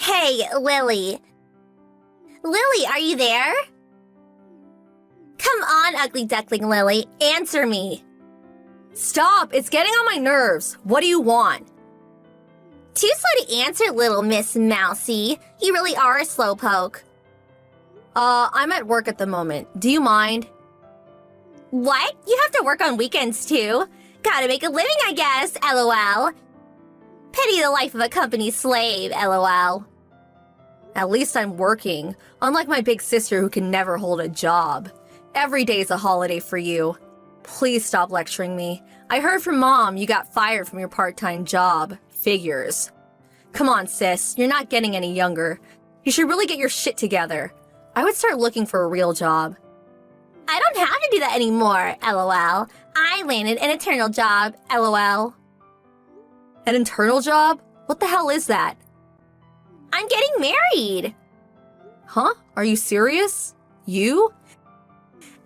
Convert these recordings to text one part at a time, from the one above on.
Hey, Lily. Lily, are you there? Come on, ugly duckling Lily, answer me. Stop! It's getting on my nerves. What do you want? Too slow to answer, little Miss Mousy. You really are a slowpoke. I'm at work at the moment. Do you mind? What? You have to work on weekends too? Gotta make a living, I guess, lol. Pity the life of a company slave, lol. At least I'm working, unlike my big sister who can never hold a job. Every day's a holiday for you. Please stop lecturing me. I heard from Mom you got fired from your part-time job. Figures. Come on, sis. You're not getting any younger. You should really get your shit together. I would start looking for a real job. I don't have to do that anymore, lol. I landed an eternal job, lol. An internal job? What the hell is that? I'm getting married. Huh? Are you serious? You?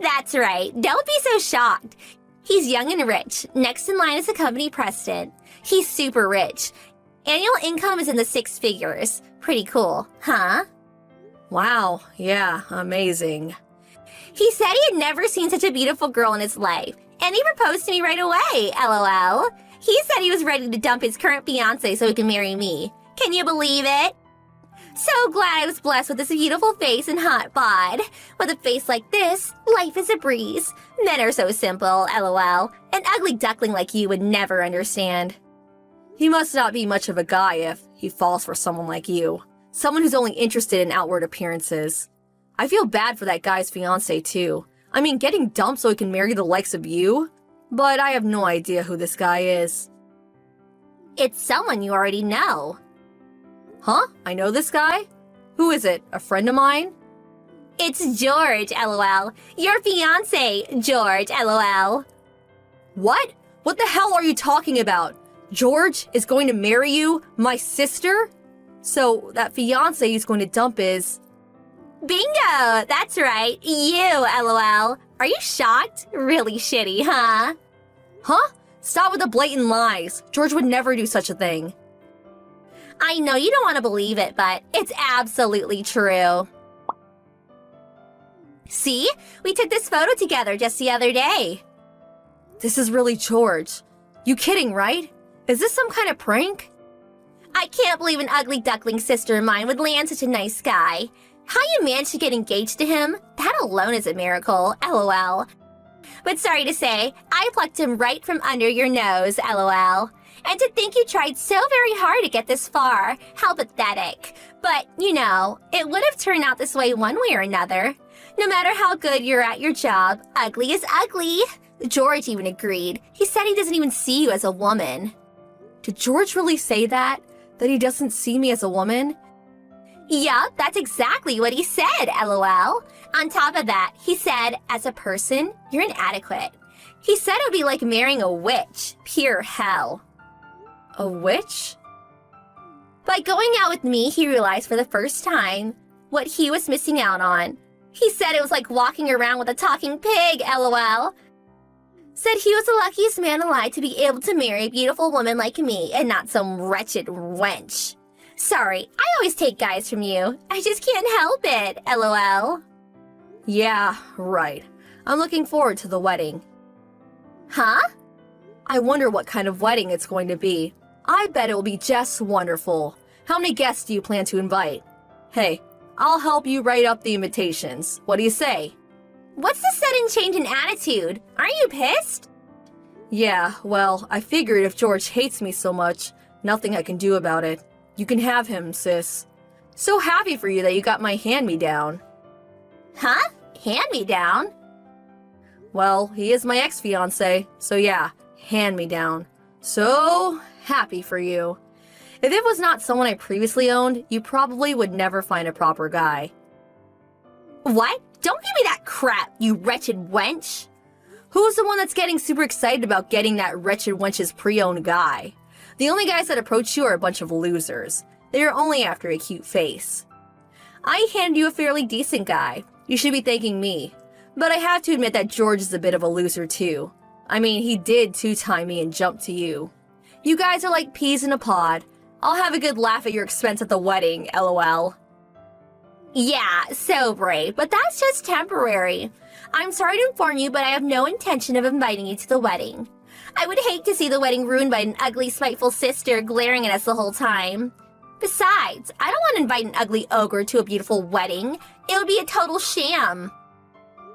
That's right. Don't be so shocked. He's young and rich. Next in line is the company president. He's super rich. Annual income is in the 6 figures. Pretty cool, huh? Wow, yeah, amazing. He said he had never seen such a beautiful girl in his life, and he proposed to me right away, lol. He said he was ready to dump his current fiancé so he can marry me. Can you believe it? So glad I was blessed with this beautiful face and hot bod. With a face like this, life is a breeze. Men are so simple, lol. An ugly duckling like you would never understand. He must not be much of a guy if he falls for someone like you. Someone who's only interested in outward appearances. I feel bad for that guy's fiancé too. I mean, getting dumped so he can marry the likes of you? But I have no idea who this guy is. It's someone you already know. Huh? I know this guy? Who is it? A friend of mine? It's George, lol. Your fiancé, George, lol. What? What the hell are you talking about? George is going to marry you? My sister? So that fiancé he's going to dump is... Bingo! That's right. You, lol. Are you shocked? Really shitty, huh? Huh? Stop with the blatant lies. George would never do such a thing. I know you don't want to believe it, but it's absolutely true. See? We took this photo together just the other day. This is really George. You kidding, right? Is this some kind of prank? I can't believe an ugly duckling sister of mine would land such a nice guy. How you managed to get engaged to him? That alone is a miracle, lol. But sorry to say, I plucked him right from under your nose, lol. And to think you tried so very hard to get this far. How pathetic. But, you know, it would have turned out this way one way or another. No matter how good you're at your job, ugly is ugly. George even agreed. He said he doesn't even see you as a woman. Did George really say that? That he doesn't see me as a woman? Yup, that's exactly what he said, lol. On top of that, he said, as a person, you're inadequate. He said it would be like marrying a witch. Pure hell. A witch? By going out with me, he realized for the first time what he was missing out on. He said it was like walking around with a talking pig, lol. Said he was the luckiest man alive to be able to marry a beautiful woman like me and not some wretched wench. Sorry, I always take guys from you. I just can't help it, lol. Yeah, right. I'm looking forward to the wedding. Huh? I wonder what kind of wedding it's going to be. I bet it will be just wonderful. How many guests do you plan to invite? Hey, I'll help you write up the invitations. What do you say? What's the sudden change in attitude? Aren't you pissed? Yeah, well, I figured if George hates me so much, nothing I can do about it. You can have him, sis. So happy for you that you got my hand-me-down. Huh? Hand-me-down? Well, he is my ex-fiancé, so yeah, hand-me-down. So happy for you. If it was not someone I previously owned, you probably would never find a proper guy. What? Don't give me that crap, you wretched wench. Who's the one that's getting super excited about getting that wretched wench's pre-owned guy? The only guys that approach you are a bunch of losers. They are only after a cute face. I handed you a fairly decent guy. You should be thanking me. But I have to admit that George is a bit of a loser too. I mean, he did two-time me and jump to you. You guys are like peas in a pod. I'll have a good laugh at your expense at the wedding, lol. Yeah, so brave, but that's just temporary. I'm sorry to inform you, but I have no intention of inviting you to the wedding. I would hate to see the wedding ruined by an ugly, spiteful sister glaring at us the whole time. Besides, I don't want to invite an ugly ogre to a beautiful wedding. It would be a total sham.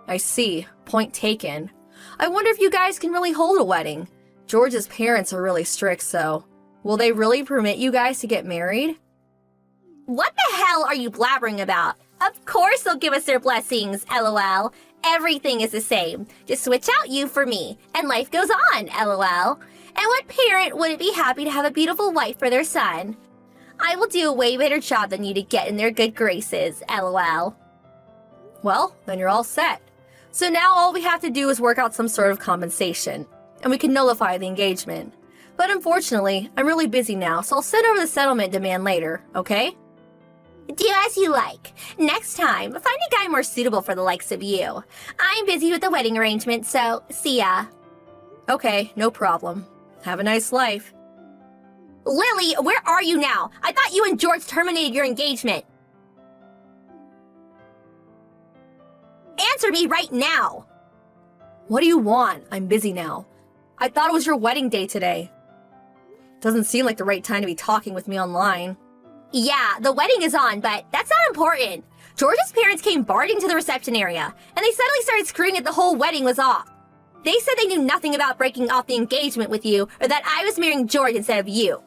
I see. Point taken. I wonder if you guys can really hold a wedding. George's parents are really strict, so will they really permit you guys to get married? What the hell are you blabbering about? Of course they'll give us their blessings, lol. Everything is the same. Just switch out you for me, and life goes on, lol. And what parent wouldn't be happy to have a beautiful wife for their son? I will do a way better job than you to get in their good graces, lol. Well, then you're all set. So now all we have to do is work out some sort of compensation, and we can nullify the engagement. But unfortunately, I'm really busy now, so I'll send over the settlement demand later, okay? Do as you like. Next time, find a guy more suitable for the likes of you. I'm busy with the wedding arrangement, so see ya. Okay, no problem. Have a nice life. Lily, where are you now? I thought you and George terminated your engagement. Answer me right now. What do you want? I'm busy now. I thought it was your wedding day today. Doesn't seem like the right time to be talking with me online. Yeah, the wedding is on, but that's not important. George's parents came barging to the reception area, and they suddenly started screaming that the whole wedding was off. They said they knew nothing about breaking off the engagement with you, or that I was marrying George instead of you.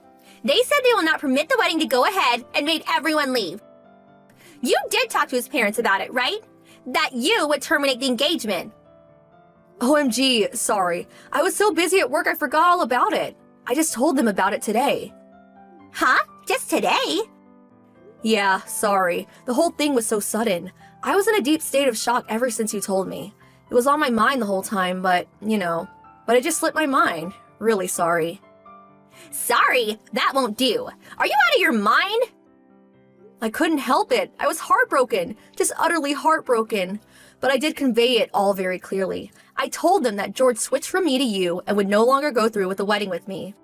They said they will not permit the wedding to go ahead and made everyone leave. You did talk to his parents about it, right? That you would terminate the engagement. OMG, sorry. I was so busy at work I forgot all about it. I just told them about it today. Huh? Just today? Yeah, sorry. The whole thing was so sudden. I was in a deep state of shock ever since you told me. It was on my mind the whole time, but it just slipped my mind. Really sorry. Sorry? That won't do. Are you out of your mind? I couldn't help it. I was heartbroken. Just utterly heartbroken. But I did convey it all very clearly. I told them that George switched from me to you and would no longer go through with the wedding with me.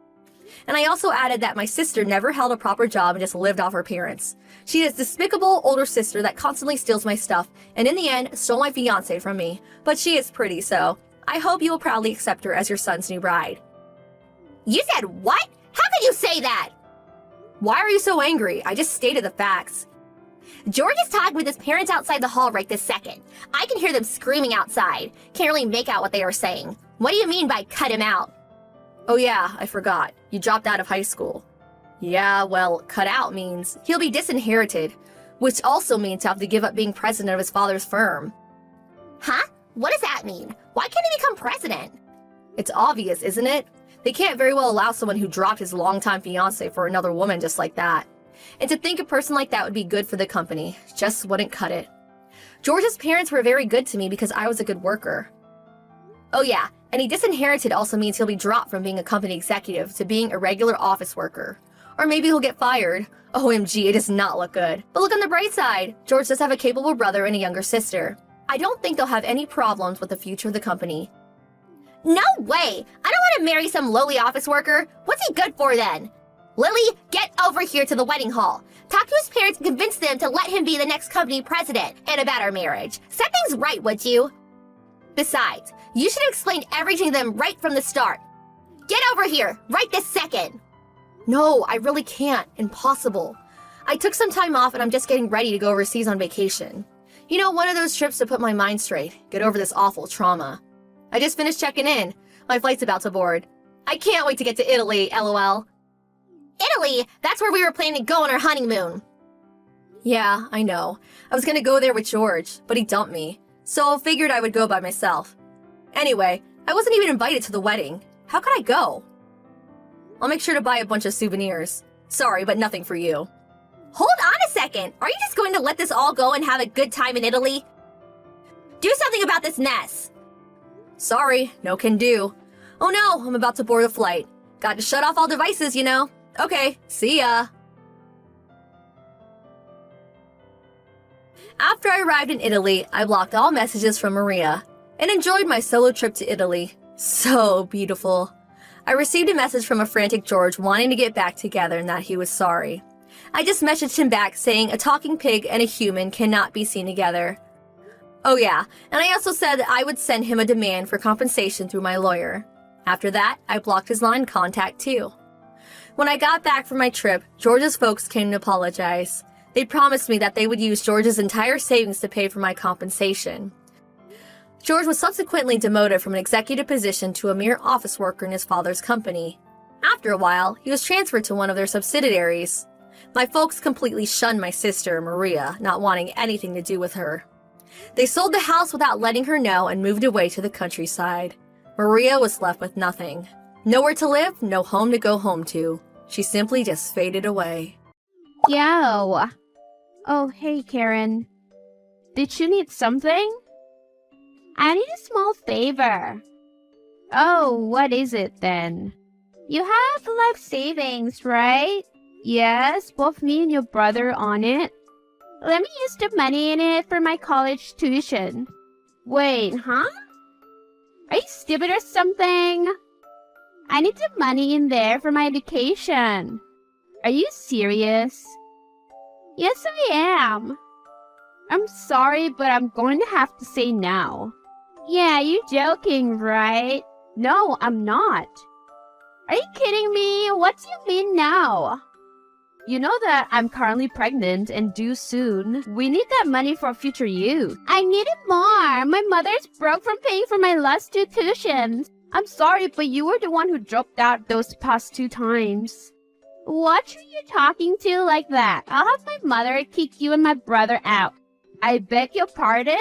And I also added that my sister never held a proper job and just lived off her parents. She is a despicable older sister that constantly steals my stuff and in the end stole my fiancé from me. But she is pretty, so I hope you will proudly accept her as your son's new bride. You said what? How could you say that? Why are you so angry? I just stated the facts. George is talking with his parents outside the hall right this second. I can hear them screaming outside. Can't really make out what they are saying. What do you mean by cut him out? Oh yeah, I forgot. You dropped out of high school. Yeah, well, cut out means he'll be disinherited, which also means he'll have to give up being president of his father's firm. Huh? What does that mean? Why can't he become president? It's obvious, isn't it? They can't very well allow someone who dropped his longtime fiancé for another woman just like that. And to think a person like that would be good for the company just wouldn't cut it. George's parents were very good to me because I was a good worker. Oh yeah, and he disinherited also means he'll be dropped from being a company executive to being a regular office worker. Or maybe he'll get fired. OMG, it does not look good. But look on the bright side. George does have a capable brother and a younger sister. I don't think they'll have any problems with the future of the company. No way! I don't want to marry some lowly office worker. What's he good for then? Lily, get over here to the wedding hall. Talk to his parents and convince them to let him be the next company president and about our marriage. Set things right, would you? Besides, you should have explained everything to them right from the start. Get over here, right this second. No, I really can't. Impossible. I took some time off and I'm just getting ready to go overseas on vacation. You know, one of those trips to put my mind straight, get over this awful trauma. I just finished checking in. My flight's about to board. I can't wait to get to Italy, lol. Italy? That's where we were planning to go on our honeymoon. Yeah, I know. I was gonna go there with George, but he dumped me. So I figured I would go by myself. Anyway, I wasn't even invited to the wedding. How could I go? I'll make sure to buy a bunch of souvenirs. Sorry, but nothing for you. Hold on a second. Are you just going to let this all go and have a good time in Italy? Do something about this mess. Sorry, no can do. Oh no, I'm about to board a flight. Got to shut off all devices, you know. Okay, see ya. After I arrived in Italy, I blocked all messages from Maria and enjoyed my solo trip to Italy. So beautiful. I received a message from a frantic George wanting to get back together and that he was sorry. I just messaged him back saying a talking pig and a human cannot be seen together. Oh yeah, and I also said that I would send him a demand for compensation through my lawyer. After that, I blocked his line contact too. When I got back from my trip, George's folks came to apologize. They promised me that they would use George's entire savings to pay for my compensation. George was subsequently demoted from an executive position to a mere office worker in his father's company. After a while, he was transferred to one of their subsidiaries. My folks completely shunned my sister, Maria, not wanting anything to do with her. They sold the house without letting her know and moved away to the countryside. Maria was left with nothing. Nowhere to live, no home to go home to. She simply just faded away. Yo. Oh, hey, Karen. Did you need something? I need a small favor. Oh, what is it then? You have life savings, right? Yes, both me and your brother on it. Let me use the money in it for my college tuition. Wait, huh? Are you stupid or something? I need the money in there for my education. Are you serious? Yes, I am. I'm sorry, but I'm going to have to say no. Yeah, you're joking, right? No, I'm not. Are you kidding me? What do you mean now? You know that I'm currently pregnant and due soon. We need that money for future use. I need it more. My mother's broke from paying for my last 2 tuitions. I'm sorry, but you were the one who dropped out those past 2 times. What are you talking to like that? I'll have my mother kick you and my brother out. I beg your pardon?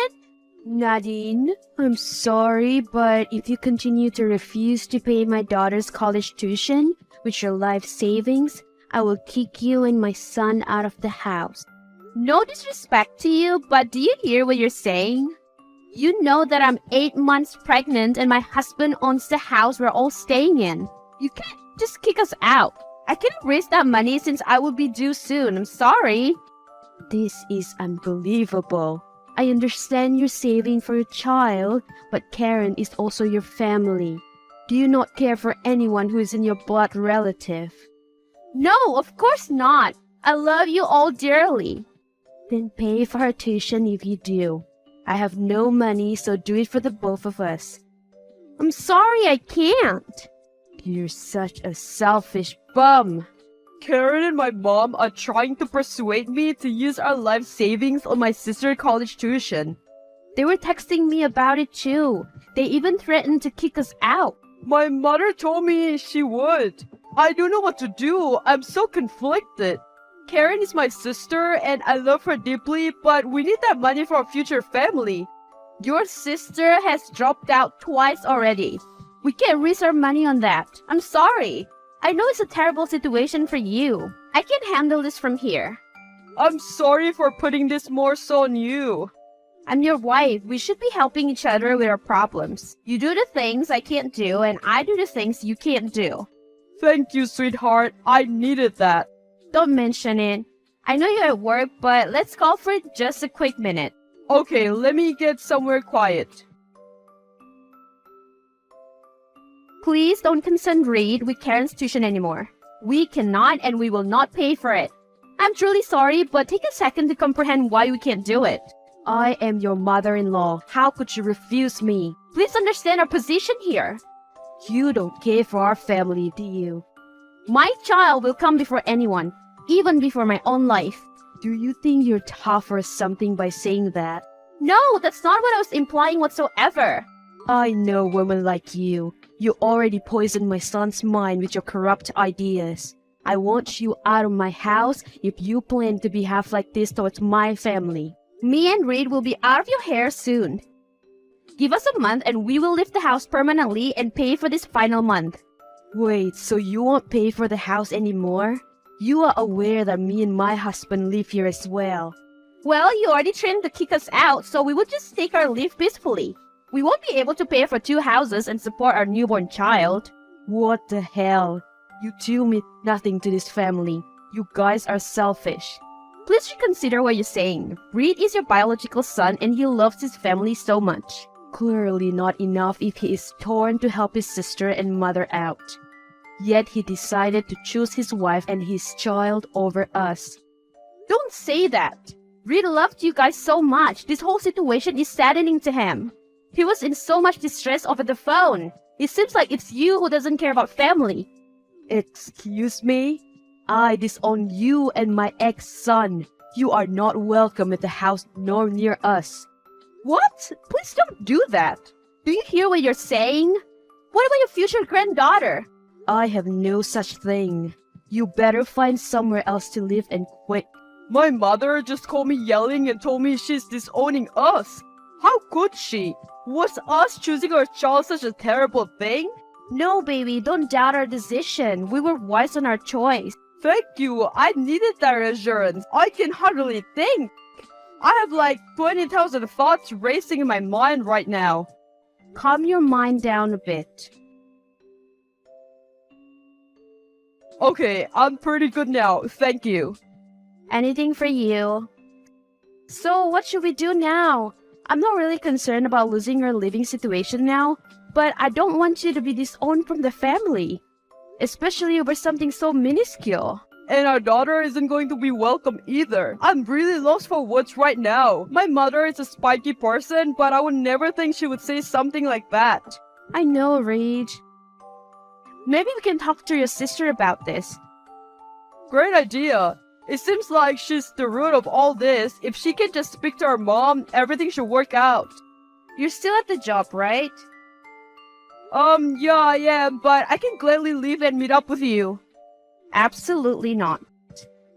Nadine, I'm sorry, but if you continue to refuse to pay my daughter's college tuition with your life savings, I will kick you and my son out of the house. No disrespect to you, but do you hear what you're saying? You know that I'm 8 months pregnant and my husband owns the house we're all staying in. You can't just kick us out. I can't raise that money since I will be due soon. I'm sorry. This is unbelievable. I understand you're saving for a child, but Karen is also your family. Do you not care for anyone who is in your blood relative? No, of course not. I love you all dearly. Then pay for her tuition if you do. I have no money, so do it for the both of us. I'm sorry, I can't. You're such a selfish bum. Karen and my mom are trying to persuade me to use our life savings on my sister's college tuition. They were texting me about it too. They even threatened to kick us out. My mother told me she would. I don't know what to do. I'm so conflicted. Karen is my sister and I love her deeply, but we need that money for our future family. Your sister has dropped out twice already. We can't risk our money on that. I'm sorry. I know it's a terrible situation for you. I can't handle this from here. I'm sorry for putting this more so on you. I'm your wife. We should be helping each other with our problems. You do the things I can't do, and I do the things you can't do. Thank you, sweetheart. I needed that. Don't mention it. I know you're at work, but let's call for just a quick minute. Okay, let me get somewhere quiet. Please don't concern Reed with Karen's tuition anymore. We cannot and we will not pay for it. I'm truly sorry, but take a second to comprehend why we can't do it. I am your mother-in-law. How could you refuse me? Please understand our position here. You don't care for our family, do you? My child will come before anyone, even before my own life. Do you think you're tough or something by saying that? No, that's not what I was implying whatsoever. I know women like you. You already poisoned my son's mind with your corrupt ideas. I want you out of my house if you plan to behave like this towards my family. Me and Reed will be out of your hair soon. Give us a month and we will leave the house permanently and pay for this final month. Wait, so you won't pay for the house anymore? You are aware that me and my husband live here as well. Well, you already threatened to kick us out, so we would just take our leave peacefully. We won't be able to pay for 2 houses and support our newborn child. What the hell? You two mean nothing to this family. You guys are selfish. Please reconsider what you're saying. Reed is your biological son and he loves his family so much. Clearly not enough if he is torn to help his sister and mother out. Yet he decided to choose his wife and his child over us. Don't say that. Reed loved you guys so much. This whole situation is saddening to him. He was in so much distress over the phone. It seems like it's you who doesn't care about family. Excuse me? I disowned you and my ex-son. You are not welcome at the house nor near us. What? Please don't do that. Do you hear what you're saying? What about your future granddaughter? I have no such thing. You better find somewhere else to live and quick. My mother just called me yelling and told me she's disowning us. How could she? Was us choosing our child such a terrible thing? No, baby, don't doubt our decision. We were wise on our choice. Thank you. I needed that reassurance. I can hardly think. I have like 20,000 thoughts racing in my mind right now. Calm your mind down a bit. Okay, I'm pretty good now. Thank you. Anything for you. So, what should we do now? I'm not really concerned about losing your living situation now, but I don't want you to be disowned from the family, especially over something so minuscule. And our daughter isn't going to be welcome either. I'm really lost for words right now. My mother is a spiky person, but I would never think she would say something like that. I know, Reed. Maybe we can talk to your sister about this. Great idea. It seems like she's the root of all this. If she can just speak to her mom, everything should work out. You're still at the job, right? Yeah, I am, but I can gladly leave and meet up with you. Absolutely not.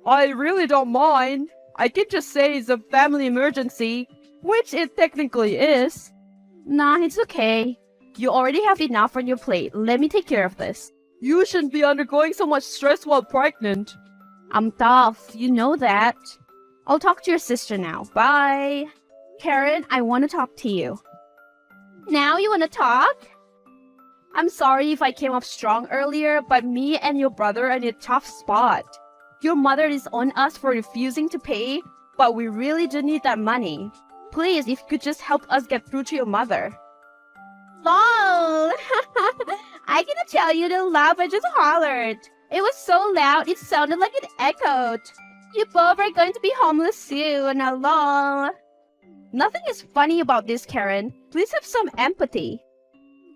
I really don't mind. I can just say it's a family emergency, which it technically is. Nah, it's okay. You already have enough on your plate. Let me take care of this. You shouldn't be undergoing so much stress while pregnant. I'm tough, you know that. I'll talk to your sister now. Bye. Karen, I want to talk to you. Now you want to talk? I'm sorry if I came off strong earlier, but me and your brother are in a tough spot. Your mother is on us for refusing to pay, but we really do need that money. Please, if you could just help us get through to your mother. LOL! I cannot tell you the laugh I just hollered. It was so loud, it sounded like it echoed. You both are going to be homeless soon, lol. Nothing is funny about this, Karen. Please have some empathy.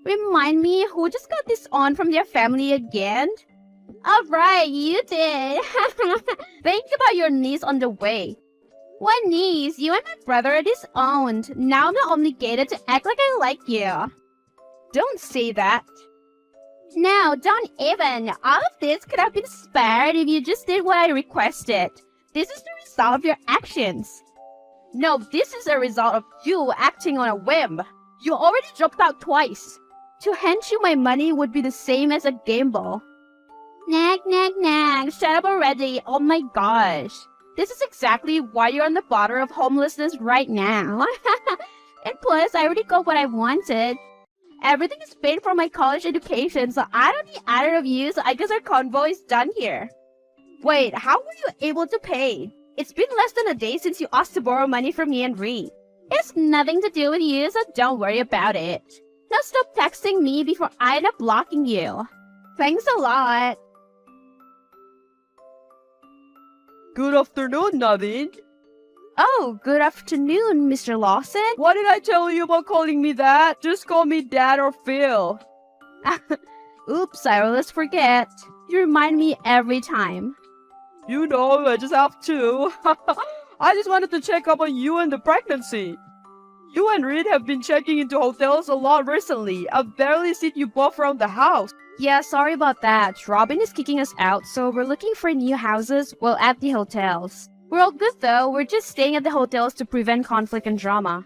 Remind me, who just got this on from their family again? Alright, you did. Think about your niece on the way. What niece? You and my brother are disowned. Now I'm not obligated to act like I like you. Don't say that. No, don't even. All of this could have been spared if you just did what I requested. This is the result of your actions. No, this is a result of you acting on a whim. You already dropped out twice. To hand you my money would be the same as a gamble. Nag, nag, nag. Shut up already. Oh my gosh. This is exactly why you're on the border of homelessness right now. And plus, I already got what I wanted. Everything is paid for my college education, so I don't need either of you, so I guess our convo is done here. Wait, how were you able to pay? It's been less than a day since you asked to borrow money from me and Reed. It's nothing to do with you, so don't worry about it. Now stop texting me before I end up blocking you. Thanks a lot. Good afternoon, Nadine. Oh, good afternoon, Mr. Lawson. What did I tell you about calling me that? Just call me Dad or Phil. Oops, I always forget. You remind me every time. You know, I just have to. I just wanted to check up on you and the pregnancy. You and Reed have been checking into hotels a lot recently. I've barely seen you both around the house. Yeah, sorry about that. Robin is kicking us out, so we're looking for new houses, well, at the hotels. We're all good though, we're just staying at the hotels to prevent conflict and drama.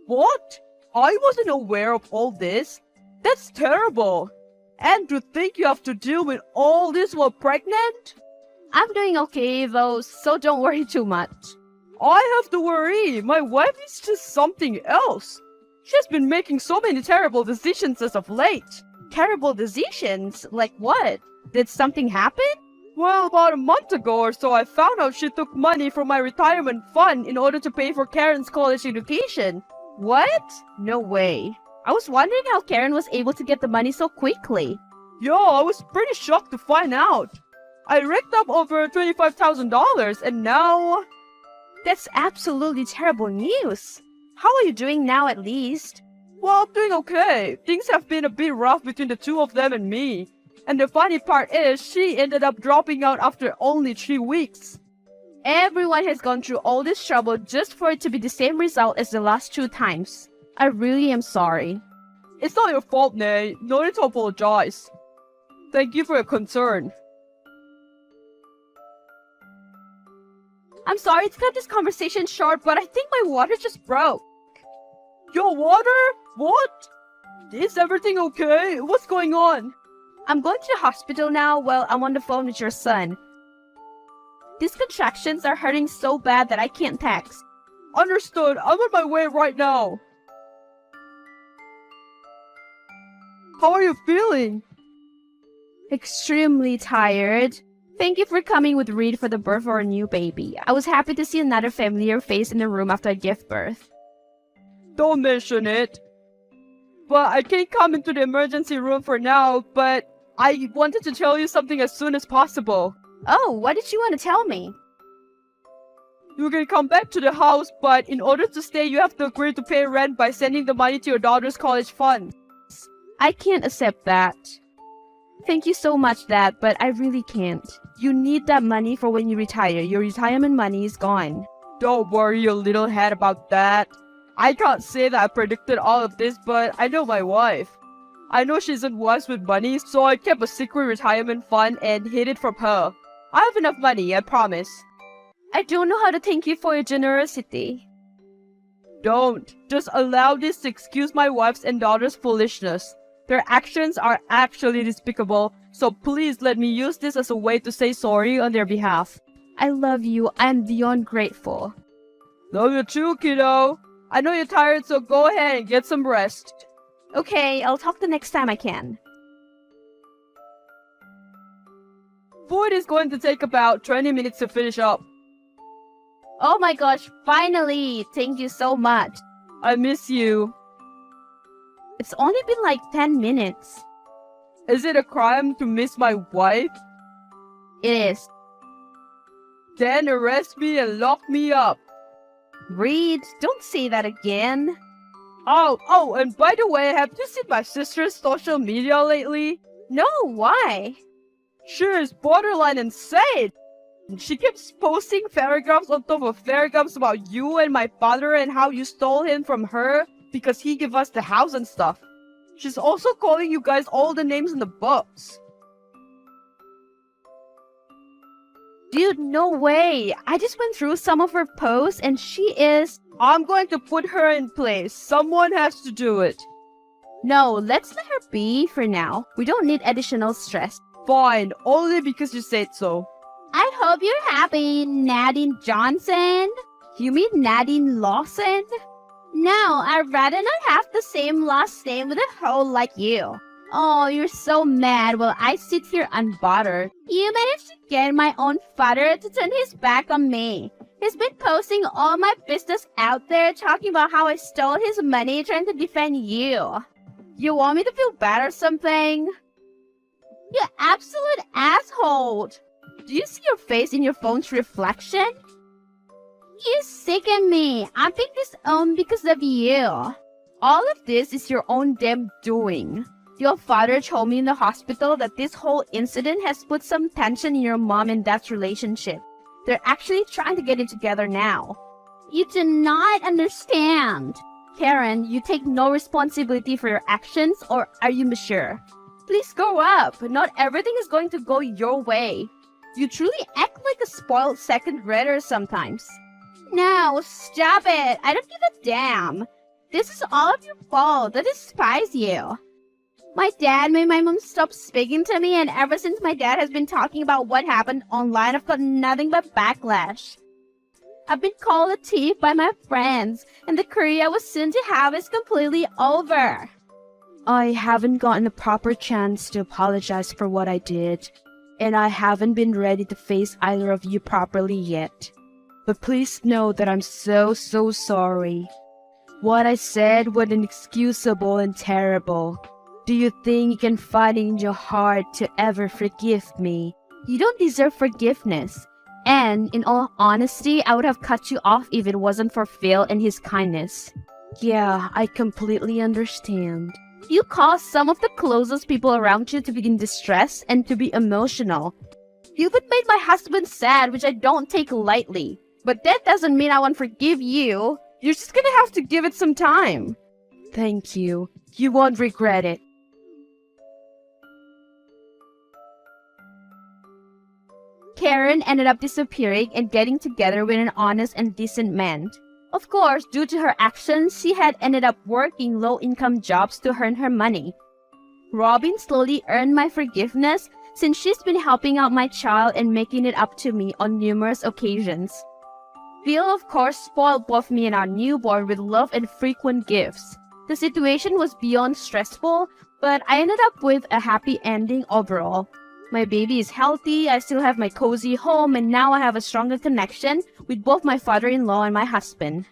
What? I wasn't aware of all this. That's terrible. And to think you have to deal with all this while pregnant? I'm doing okay though, so don't worry too much. I have to worry. My wife is just something else. She's been making so many terrible decisions as of late. Terrible decisions? Like what? Did something happen? Well, about a month ago or so, I found out she took money from my retirement fund in order to pay for Karen's college education. What? No way. I was wondering how Karen was able to get the money so quickly. Yo, I was pretty shocked to find out. I raked up over $25,000 and now... That's absolutely terrible news. How are you doing now at least? Well, I'm doing okay. Things have been a bit rough between the two of them and me. And the funny part is, she ended up dropping out after only 3 weeks. Everyone has gone through all this trouble just for it to be the same result as the last 2 times. I really am sorry. It's not your fault, Nay. No need to apologize. Thank you for your concern. I'm sorry to cut this conversation short, but I think my water just broke. Your water? What? Is everything okay? What's going on? I'm going to the hospital now while I'm on the phone with your son. These contractions are hurting so bad that I can't text. Understood. I'm on my way right now. How are you feeling? Extremely tired. Thank you for coming with Reed for the birth of our new baby. I was happy to see another familiar face in the room after I gave birth. Don't mention it. But I can't come into the emergency room for now, but I wanted to tell you something as soon as possible. Oh, what did you want to tell me? You can come back to the house, but in order to stay, you have to agree to pay rent by sending the money to your daughter's college fund. I can't accept that. Thank you so much, Dad, but I really can't. You need that money for when you retire. Your retirement money is gone. Don't worry your little head about that. I can't say that I predicted all of this, but I know my wife. I know she isn't wise with money, so I kept a secret retirement fund and hid it from her. I have enough money, I promise. I don't know how to thank you for your generosity. Don't. Just allow this to excuse my wife's and daughter's foolishness. Their actions are actually despicable, so please let me use this as a way to say sorry on their behalf. I love you. I am beyond grateful. Love you too, kiddo. I know you're tired, so go ahead and get some rest. Okay, I'll talk the next time I can. Food is going to take about 20 minutes to finish up. Oh my gosh, finally! Thank you so much. I miss you. It's only been like 10 minutes. Is it a crime to miss my wife? It is. Then arrest me and lock me up. Reed, don't say that again. Oh, and by the way, have you seen my sister's social media lately? No, why? She is borderline insane. She keeps posting paragraphs on top of paragraphs about you and my father and how you stole him from her because he gave us the house and stuff. She's also calling you guys all the names in the books. Dude, no way. I just went through some of her posts and she is... I'm going to put her in place. Someone has to do it. No, let's let her be for now. We don't need additional stress. Fine, only because you said so. I hope you're happy, Nadine Johnson. You mean Nadine Lawson? No, I'd rather not have the same last name with a hoe like you. Oh, you're so mad while I sit here unbothered. You managed to get my own father to turn his back on me. He's been posting all my business out there talking about how I stole his money trying to defend you. You want me to feel bad or something? You absolute asshole! Do you see your face in your phone's reflection? You sicken me. I'm being disowned because of you. All of this is your own damn doing. Your father told me in the hospital that this whole incident has put some tension in your mom and dad's relationship. They're actually trying to get it together now. You do not understand. Karen, you take no responsibility for your actions, or are you mature? Please grow up. Not everything is going to go your way. You truly act like a spoiled second grader sometimes. No, stop it. I don't give a damn. This is all of your fault. I despise you. My dad made my mom stop speaking to me, and ever since my dad has been talking about what happened online, I've got nothing but backlash. I've been called a thief by my friends, and the career I was soon to have is completely over. I haven't gotten a proper chance to apologize for what I did, and I haven't been ready to face either of you properly yet. But please know that I'm so sorry. What I said was inexcusable and terrible. Do you think you can find in your heart to ever forgive me? You don't deserve forgiveness. And in all honesty, I would have cut you off if it wasn't for Phil and his kindness. Yeah, I completely understand. You caused some of the closest people around you to be in distress and to be emotional. You even made my husband sad, which I don't take lightly. But that doesn't mean I won't forgive you. You're just gonna have to give it some time. Thank you. You won't regret it. Karen ended up disappearing and getting together with an honest and decent man. Of course, due to her actions, she had ended up working low-income jobs to earn her money. Robin slowly earned my forgiveness since she's been helping out my child and making it up to me on numerous occasions. Phil, of course, spoiled both me and our newborn with love and frequent gifts. The situation was beyond stressful, but I ended up with a happy ending overall. My baby is healthy, I still have my cozy home, and now I have a stronger connection with both my father-in-law and my husband.